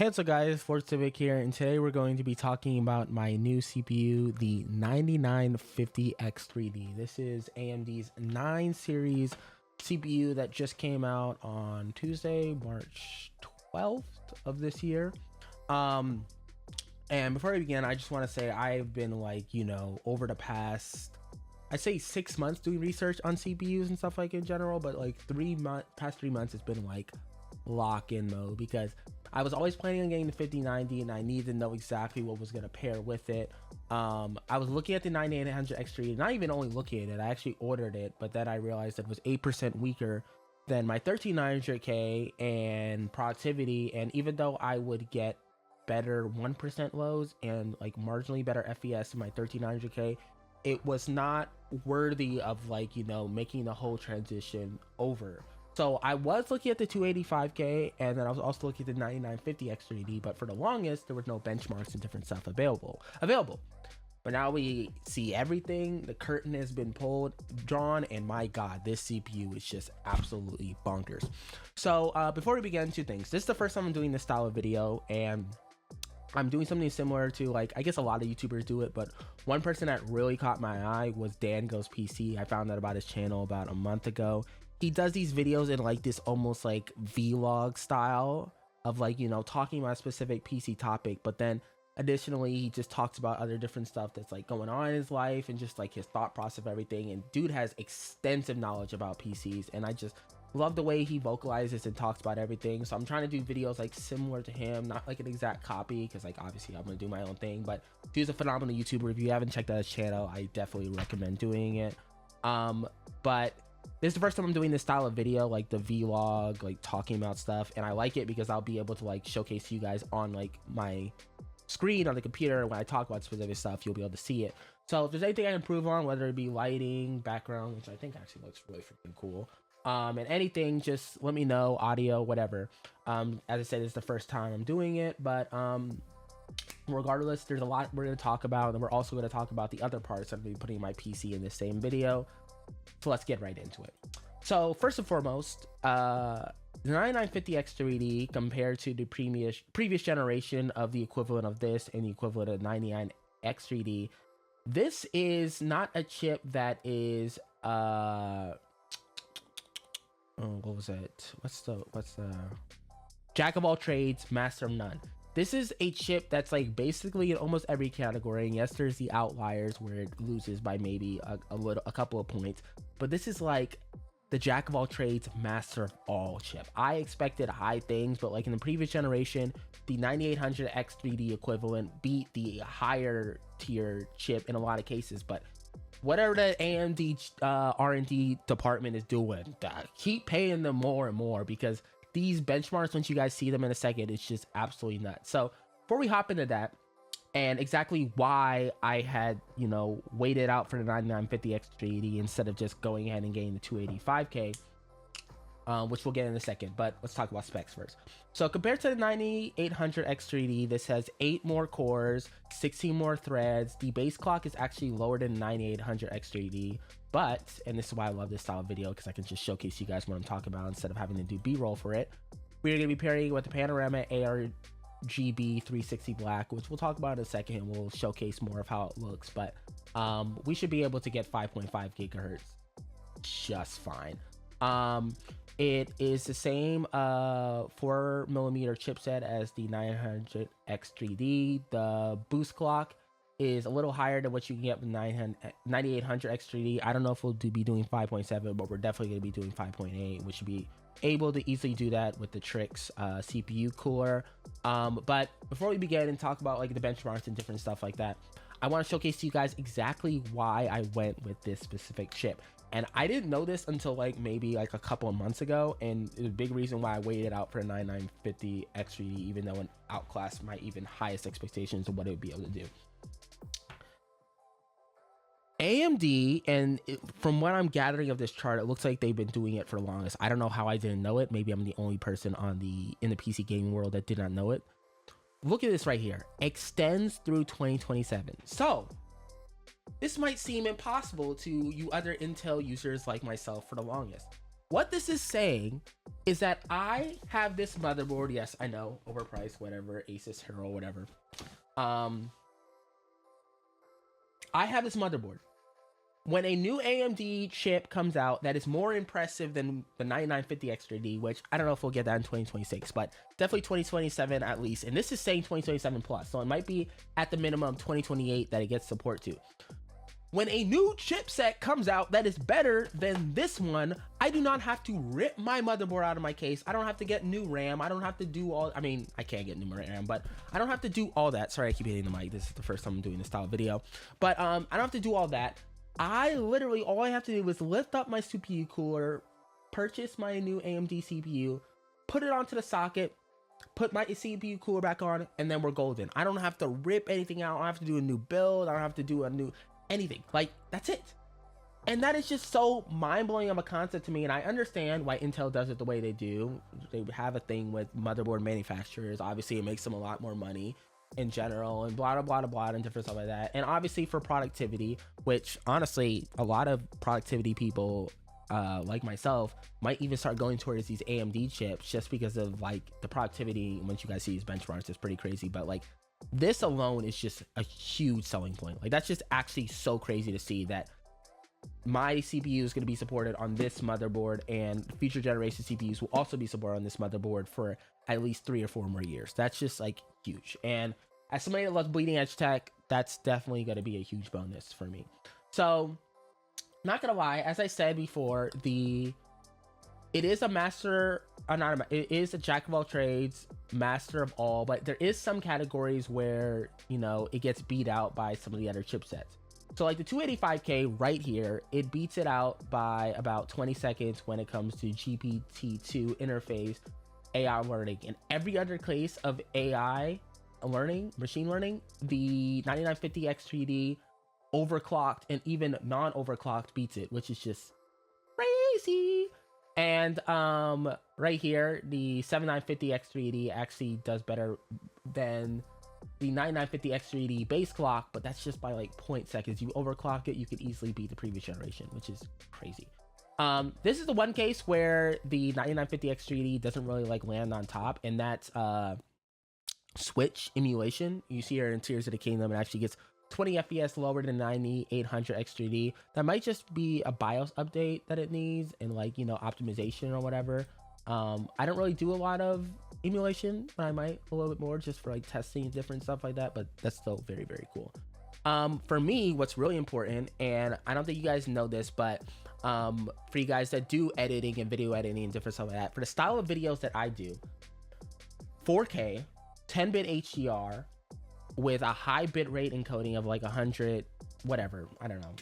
Hey, what's up guys, Civic here, and today we're going to be talking about my new CPU, the 9950X3D. This is AMD's 9 series CPU that just came out on Tuesday, March 12th of this year. And before I begin, I just want to say I've been over the past, I'd say 6 months doing research on CPUs and stuff like in general, but like past 3 months it's been like lock-in mode because I was always planning on getting the 5090 and I needed to know exactly what was going to pair with it. I was looking at the 9800X3, not even only looking at it, I actually ordered it, but then I realized it was 8% weaker than my 13900K and productivity. And even though I would get better 1% lows and like marginally better FES in my 13900K, it was not worthy of making the whole transition over. So I was looking at the 285K, and then I was also looking at the 9950X3D, but for the longest, there was no benchmarks and different stuff available. But now we see everything. The curtain has been drawn, and my God, this CPU is just absolutely bonkers. So before we begin, two things. This is the first time I'm doing this style of video, and I'm doing something similar to I guess a lot of YouTubers do it, but one person that really caught my eye was Dan Goes PC. I found out about his channel about a month ago. He does these videos in this almost vlog style of talking about a specific PC topic, but then additionally he just talks about other different stuff that's going on in his life and just his thought process of everything. And dude has extensive knowledge about PCs, and I just love the way he vocalizes and talks about everything. So I'm trying to do videos similar to him, not an exact copy, because obviously I'm gonna do my own thing, but dude's a phenomenal YouTuber. If you haven't checked out his channel, I definitely recommend doing it. But this is the first time I'm doing this style of video, the vlog, talking about stuff, and I like it because I'll be able to showcase to you guys on my screen on the computer. When I talk about specific stuff, you'll be able to see it. So if there's anything I improve on, whether it be lighting, background, which I think actually looks really freaking cool, and anything, just let me know. Audio, whatever. As I said, it's the first time I'm doing it, but regardless, there's a lot we're going to talk about, and we're also going to talk about the other parts. I'm going to be putting my PC in the same video. So let's get right into it. So first and foremost, the 9950X3D compared to the previous generation of the equivalent of this and the equivalent of 99X3D, this is not a chip that is what was it? What's the jack of all trades, master of none. This is a chip that's basically in almost every category. And yes, there's the outliers where it loses by maybe a couple of points, but this is the jack of all trades, master of all chip. I expected high things, but in the previous generation, the 9800X3D equivalent beat the higher tier chip in a lot of cases. But whatever the AMD R&D department is doing, keep paying them more and more, because these benchmarks, once you guys see them in a second, it's just absolutely nuts. So before we hop into that and exactly why I had waited out for the 9950X3D instead of just going ahead and getting the 285K, which we'll get in a second, but let's talk about specs first. So compared to the 9800X3D, this has 8 more cores, 16 more threads. The base clock is actually lower than 9800X3D, but, and this is why I love this style of video, because I can just showcase you guys what I'm talking about instead of having to do B-roll for it. We're going to be pairing with the Panorama ARGB 360 Black, which we'll talk about in a second, and we'll showcase more of how it looks, but we should be able to get 5.5 gigahertz just fine. It is the same 4mm chipset as the 900X3D. The boost clock is a little higher than what you can get with 9800X3D. I don't know if we'll be doing 5.7, but we're definitely going to be doing 5.8. We should be able to easily do that with the Trix CPU cooler. But before we begin and talk about the benchmarks and different stuff like that, I want to showcase to you guys exactly why I went with this specific chip. And I didn't know this until maybe a couple of months ago, and it was a big reason why I waited out for a 9950X3D, even though it outclassed my even highest expectations of what it would be able to do. AMD, and from what I'm gathering of this chart, it looks like they've been doing it for the longest. I don't know how I didn't know it. Maybe I'm the only person in the PC gaming world that did not know it. Look at this right here. Extends through 2027. So this might seem impossible to you other Intel users like myself for the longest. what this is saying is that I have this motherboard. Yes, I know, overpriced, whatever, Asus Hero, whatever. I have this motherboard. When a new AMD chip comes out that is more impressive than the 9950X3D, which I don't know if we'll get that in 2026, but definitely 2027 at least. And this is saying 2027 plus, so it might be at the minimum 2028 that it gets support to. When a new chipset comes out that is better than this one, I do not have to rip my motherboard out of my case. I don't have to get new RAM. I don't have to do all, I mean, I can't get new RAM, but I don't have to do all that. Sorry, I keep hitting the mic. This is the first time I'm doing this style of video. But I don't have to do all that. I literally, all I have to do is lift up my CPU cooler, purchase my new AMD CPU, put it onto the socket, put my CPU cooler back on, and then we're golden. I don't have to rip anything out. I don't have to do a new build. I don't have to do a new anything. Like, that's it. And that is just so mind-blowing of a concept to me. And I understand why Intel does it the way they do. They have a thing with motherboard manufacturers. Obviously, it makes them a lot more money in general, and blah blah blah blah, and different stuff like that. And obviously for productivity, which honestly a lot of productivity people like myself might even start going towards these AMD chips just because of like the productivity. Once you guys see these benchmarks, it's pretty crazy. But like, this alone is just a huge selling point. Like, that's just actually so crazy to see that my CPU is going to be supported on this motherboard, and future generation CPUs will also be supported on this motherboard for at least 3 or 4 more years. That's just like huge. And as somebody that loves bleeding edge tech, that's definitely going to be a huge bonus for me. So, not gonna lie, as I said before, it is a master, it is a jack of all trades, master of all, but there is some categories where, you know, it gets beat out by some of the other chipsets. So like the 285K right here, it beats it out by about 20 seconds when it comes to GPT-2 interface AI learning. In every other case of AI learning, machine learning, the 9950X3D overclocked and even non-overclocked beats it, which is just crazy. And right here, the 7950X3D actually does better than the 9950X3D base clock, but that's just by like 0.0 seconds. You overclock it, you could easily beat the previous generation, which is crazy. This is the one case where the 9950X3D doesn't really like land on top, and that's switch emulation. You see here in Tears of the Kingdom, it actually gets 20 FPS lower than 9800X3D. That might just be a BIOS update that it needs, and like, you know, optimization or whatever. I don't really do a lot of emulation, but I might a little bit more just for like testing different stuff like that, but that's still very, very cool. For me, what's really important, and I don't think you guys know this, but for you guys that do editing and video editing and different stuff like that, for the style of videos that I do, 4K 10-bit HDR with a high bitrate encoding of like 100 whatever, I don't know,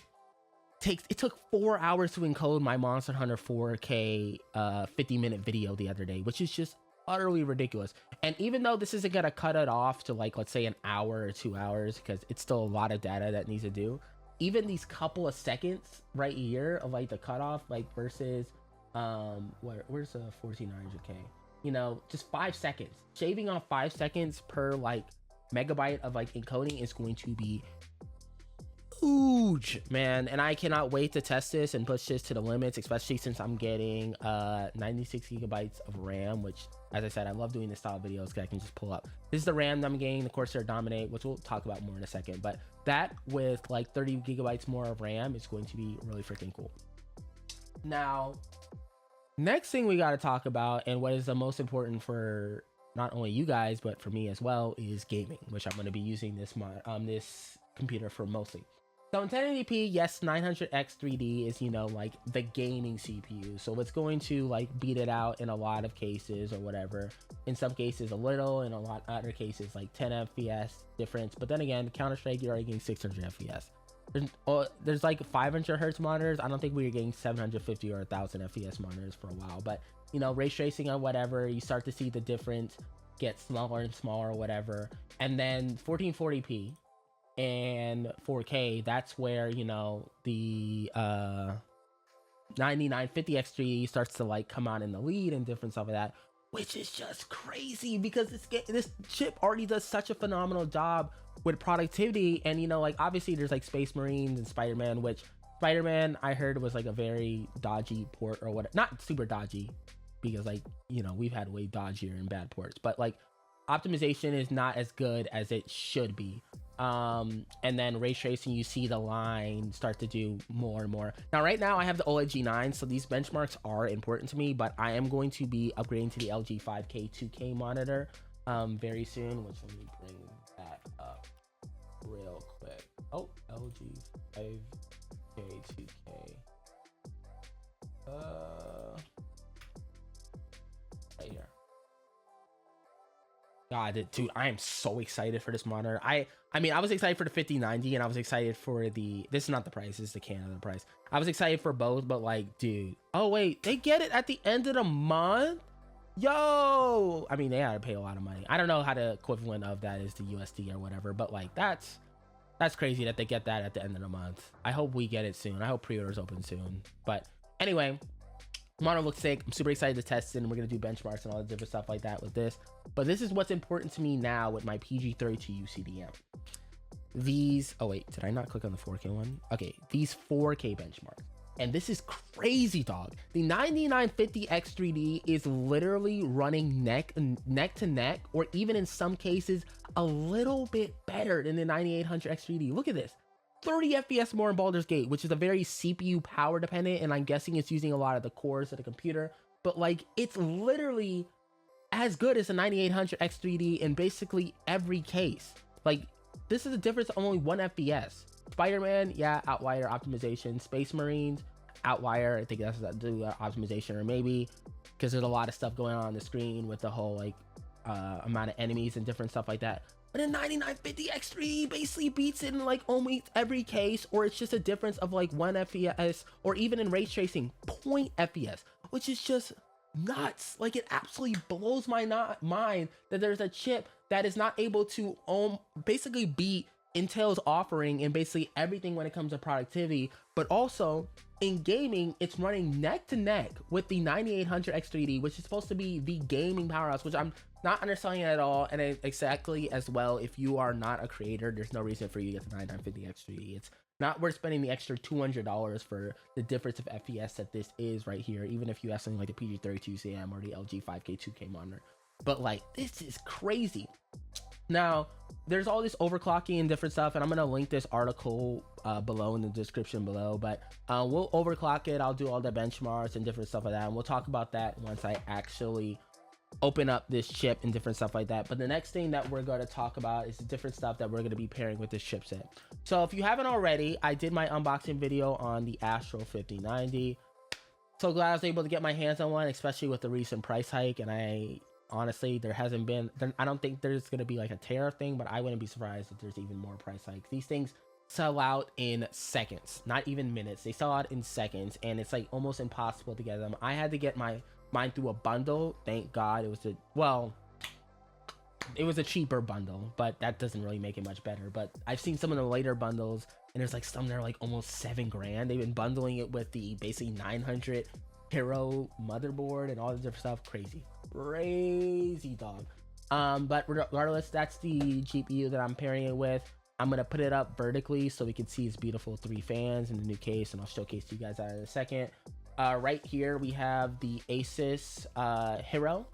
it took 4 hours to encode my Monster Hunter 4K 50-minute video the other day, which is just utterly ridiculous. And even though this isn't gonna cut it off to like, let's say an hour or 2 hours, because it's still a lot of data that needs to do, even these couple of seconds right here of like the cutoff, like versus where's the 14900K, you know, just 5 seconds, shaving off 5 seconds per like megabyte of like encoding is going to be huge, man. And I cannot wait to test this and push this to the limits, especially since I'm getting 96 gigabytes of RAM, which, as I said, I love doing this style of videos because I can just pull up. This is the RAM that I'm getting, the Corsair Dominate, which we'll talk about more in a second, but that with like 30 gigabytes more of RAM is going to be really freaking cool. Now, next thing we got to talk about, and what is the most important for not only you guys but for me as well, is gaming, which I'm going to be using this this computer for mostly. So in 1080p, yes, 900X3D is, you know, like the gaming CPU, so it's going to like beat it out in a lot of cases or whatever. In some cases a little, in a lot of other cases like 10 FPS difference. But then again, Counter-Strike, you're already getting 600 FPS. There's like 500 hertz monitors. I don't think we were getting 750 or 1000 FPS monitors for a while, but you know, ray tracing or whatever, you start to see the difference get smaller and smaller or whatever. And then 1440p and 4K, that's where, you know, the 9950X3D starts to like come out in the lead and different stuff like that, which is just crazy because this chip already does such a phenomenal job with productivity. And you know, like obviously there's like Space Marines and Spider-Man, which Spider-Man, I heard, was like a very dodgy port or what, not super dodgy, because like, you know, we've had way dodgier and bad ports, but like optimization is not as good as it should be. And then ray tracing, you see the line start to do more and more. Now right now I have the OLED G9, so these benchmarks are important to me, but I am going to be upgrading to the LG 5K 2K monitor very soon, which, let me bring that up real quick. Oh, LG 5K 2K. Right here. God, dude, I am so excited for this monitor. I mean, I was excited for the 5090, and I was excited for the, this is not the price, this is the Canada price. I was excited for both, but like, dude, oh wait, they get it at the end of the month? Yo, I mean, they had to pay a lot of money. I don't know how the equivalent of that is to USD or whatever, but like, that's crazy that they get that at the end of the month. I hope we get it soon. I hope pre-orders open soon. But anyway, monitor looks sick. I'm super excited to test it, and we're gonna do benchmarks and all the different stuff like that with this. But this is what's important to me now with my PG32 UCDM. These, oh wait, did I not click on the 4K one? Okay, these 4K benchmarks. And this is crazy, dog. The 9950X3D is literally running neck to neck, or even in some cases a little bit better than the 9800X3D. Look at this. 30 FPS more in Baldur's Gate, which is a very CPU power dependent, and I'm guessing it's using a lot of the cores of the computer, but like, it's literally as good as a 9800X3D in basically every case. Like, this is a difference of only 1 FPS. Spider-Man, yeah, outlier optimization. Space Marines, outlier. I think that's to do with optimization, or maybe because there's a lot of stuff going on the screen with the whole like amount of enemies and different stuff like that. But a 9950X3 basically beats it in like almost every case, or it's just a difference of like 1 FPS, or even in ray tracing, 0.0 FPS, which is just nuts. Like, it absolutely blows my mind that there's a chip that is not able to basically beat Intel's offering in basically everything when it comes to productivity, but also in gaming, it's running neck to neck with the 9800X3D, which is supposed to be the gaming powerhouse, which I'm not understanding at all. And exactly as well, if you are not a creator, there's no reason for you to get the 9950X3D. It's not worth spending the extra $200 for the difference of FPS that this is right here, even if you have something like the PG32 CM or the LG 5K 2K monitor. But like, this is crazy. Now, there's all this overclocking and different stuff, and I'm gonna link this article below in the description below, but we'll overclock it. I'll do all the benchmarks and different stuff like that, and we'll talk about that once I actually open up this chip and different stuff like that. But the next thing that we're going to talk about is the different stuff that we're going to be pairing with this chipset. So if you haven't already, I did my unboxing video on the Astro 5090. So glad I was able to get my hands on one, especially with the recent price hike. And I honestly, I don't think there's going to be like a tariff thing, but I wouldn't be surprised if there's even more price hikes. These things sell out in seconds, not even minutes. They sell out in seconds, and it's like almost impossible to get them. I had to get mine through a bundle. Thank God. It was a cheaper bundle, but that doesn't really make it much better. But I've seen some of the later bundles, and there's like some that are like almost $7 grand. They've been bundling it with the basically 900 Hero motherboard and all the different stuff. Crazy dog. But regardless, that's the GPU that I'm pairing it with. I'm gonna put it up vertically so we can see its beautiful 3 fans in the new case, and I'll showcase to you guys that in a second. Right here we have the Asus Hero,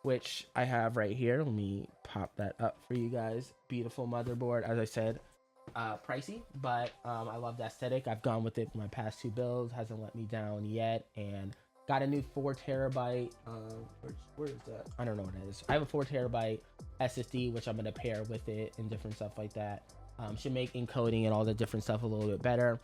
which I have right here. Let me pop that up for you guys. Beautiful motherboard, as I said, pricey, but I love the aesthetic. I've gone with it for my past 2 builds, hasn't let me down yet, and got a new 4TB. Where is that? I don't know what it is. I have a 4TB SSD, which I'm gonna pair with it and different stuff like that. Should make encoding and all the different stuff a little bit better.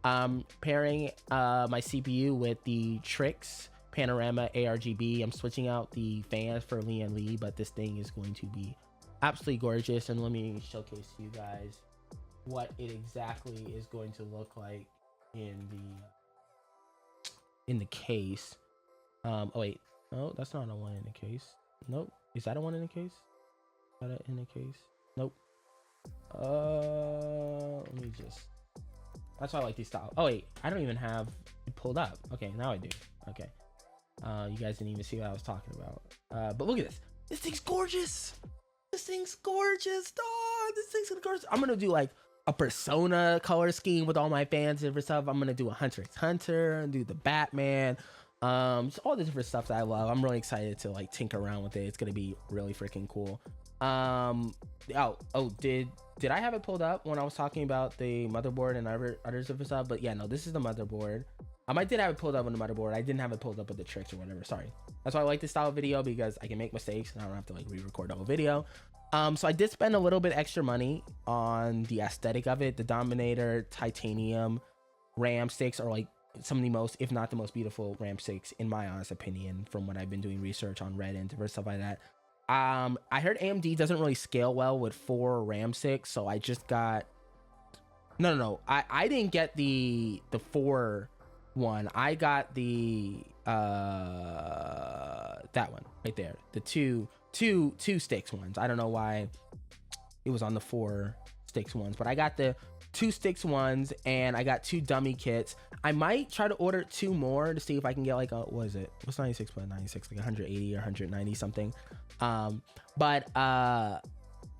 Pairing my CPU with the Trix Panorama ARGB. I'm switching out the fans for Lian Li, but this thing is going to be absolutely gorgeous. And let me showcase to you guys what it exactly is going to look like in the case. Oh wait, no, that's not a one in the case. Nope. Is that a one in the case? Is that in the case? Nope. Let me just, that's why I like these styles. Oh wait, I don't even have it pulled up. Okay, now I do. Okay. You guys didn't even see what I was talking about. But look at this. This thing's gorgeous. This thing's gorgeous, dog. This thing's gorgeous. I'm gonna do like a Persona color scheme with all my fans and different stuff. I'm gonna do a Hunter x Hunter and do the Batman, just all the different stuff that I love. I'm really excited to like tinker around with it. It's gonna be really freaking cool. Did I have it pulled up when I was talking about the motherboard and other different stuff? But yeah, no, this is the motherboard. I did have it pulled up on the motherboard. I didn't have it pulled up with the tricks or whatever. Sorry. That's why I like this style of video, because I can make mistakes and I don't have to like re-record the whole video. So I did spend a little bit extra money on the aesthetic of it. The Dominator titanium RAM sticks are like some of the most, if not the most beautiful RAM sticks in my honest opinion, from what I've been doing research on Reddit and different stuff like that. I heard AMD doesn't really scale well with 4 RAM sticks, so I just got I didn't get the 4 one. I got the that one right there, the two sticks ones. I don't know why it was on the 4 sticks ones, but I got the 2 sticks ones, and I got 2 dummy kits. I might try to order 2 more to see if I can get like a, what is it, what's 96 plus 96, like 180 or 190 something. But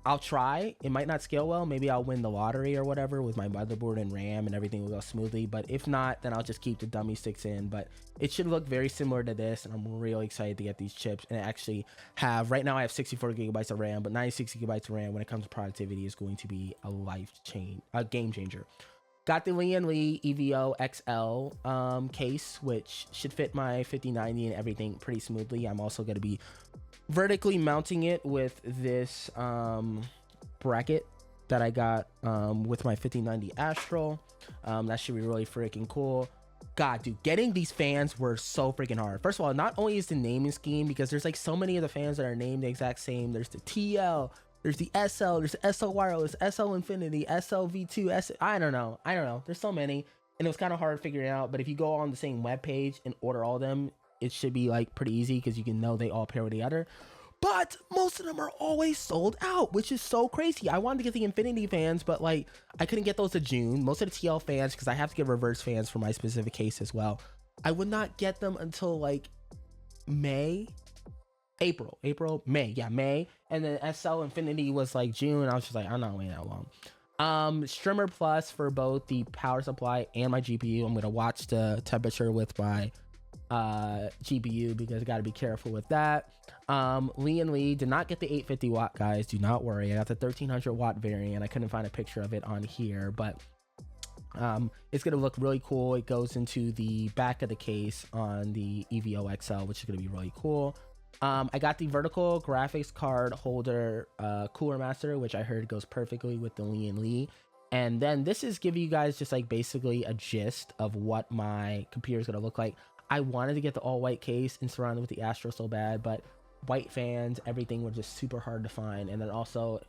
I'll try. It might not scale well. Maybe I'll win the lottery or whatever with my motherboard and RAM and everything will go smoothly. But if not, then I'll just keep the dummy sticks in. But it should look very similar to this, and I'm really excited to get these chips and actually have, right now I have 64 gigabytes of RAM, but 96 gigabytes of RAM when it comes to productivity is going to be a game changer. Got the Lian Li EVO XL case, which should fit my 5090 and everything pretty smoothly. I'm also going to be vertically mounting it with this bracket that I got with my 5090 Astral. That should be really freaking cool. God, dude, getting these fans were so freaking hard. First of all, not only is the naming scheme, because there's like so many of the fans that are named the exact same. There's the TL, there's the SL, there's the SL Wireless, SL Infinity, SL V2, I don't know. There's so many, and it was kind of hard figuring out. But if you go on the same web page and order all of them, it should be like pretty easy, because you can know they all pair with the other. But most of them are always sold out, which is so crazy. I wanted to get the Infinity fans, but like I couldn't get those to June. Most of the TL fans, because I have to get reverse fans for my specific case as well, I would not get them until like May. And then SL Infinity was like June. I was just like, I'm not waiting that long. Streamer Plus for both the power supply and my GPU. I'm gonna watch the temperature with my GPU, because I got to be careful with that. Lian Li did not get the 850 watt, guys. Do not worry. I got the 1300 watt variant. I couldn't find a picture of it on here, but it's gonna look really cool. It goes into the back of the case on the EVO XL, which is gonna be really cool. I got the vertical graphics card holder Cooler Master, which I heard goes perfectly with the Lian Li. And then this is giving you guys just like basically a gist of what my computer is gonna look like. I wanted to get the all white case and surround it with the Astro so bad, but white fans, everything were just super hard to find. And then also,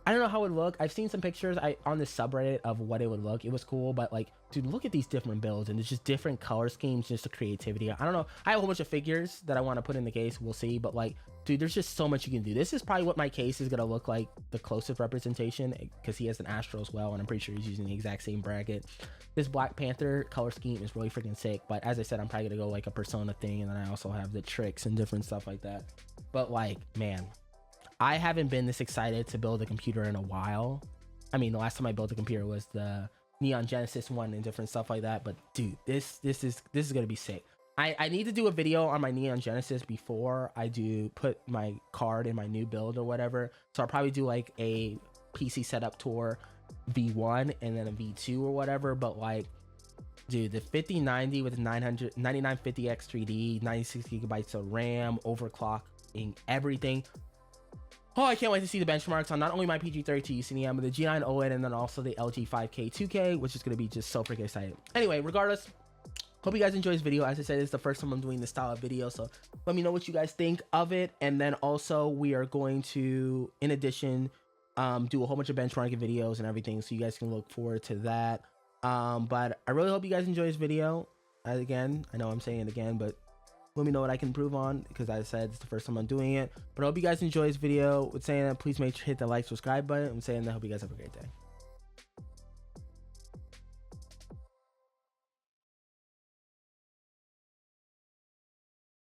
I don't know how it would look. I've seen some pictures on this subreddit of what it would look. It was cool, but like, dude, look at these different builds, and it's just different color schemes, just the creativity. I don't know. I have a whole bunch of figures that I want to put in the case. We'll see, but like, dude, there's just so much you can do. This is probably what my case is gonna look like, the closest representation, because he has an Astro as well, and I'm pretty sure he's using the exact same bracket. This Black Panther color scheme is really freaking sick, but as I said, I'm probably gonna go like a Persona thing, and then I also have the tricks and different stuff like that. But like, man, I haven't been this excited to build a computer in a while. I mean, the last time I built a computer was the Neon Genesis one and different stuff like that. But dude, this is gonna be sick. I need to do a video on my Neon Genesis before I do put my card in my new build or whatever. So I'll probably do like a PC setup tour V1 and then a V2 or whatever. But like, dude, the 5090 with the 9950X 3D, 96 gigabytes of RAM, overclocking everything. Oh, I can't wait to see the benchmarks on not only my PG32 UCNM, but the G9 OLED, and then also the LG 5K 2K, which is going to be just so freaking exciting. Anyway, regardless, hope you guys enjoy this video. As I said, it's the first time I'm doing this style of video, so let me know what you guys think of it. And then also, we are going to, in addition, do a whole bunch of benchmarking videos and everything, so you guys can look forward to that. But I really hope you guys enjoy this video. Again, I know I'm saying it again, but let me know what I can improve on, because as I said, it's the first time I'm doing it. But I hope you guys enjoy this video. With saying that, please make sure to hit the like, subscribe button. I'm saying that, I hope you guys have a great day.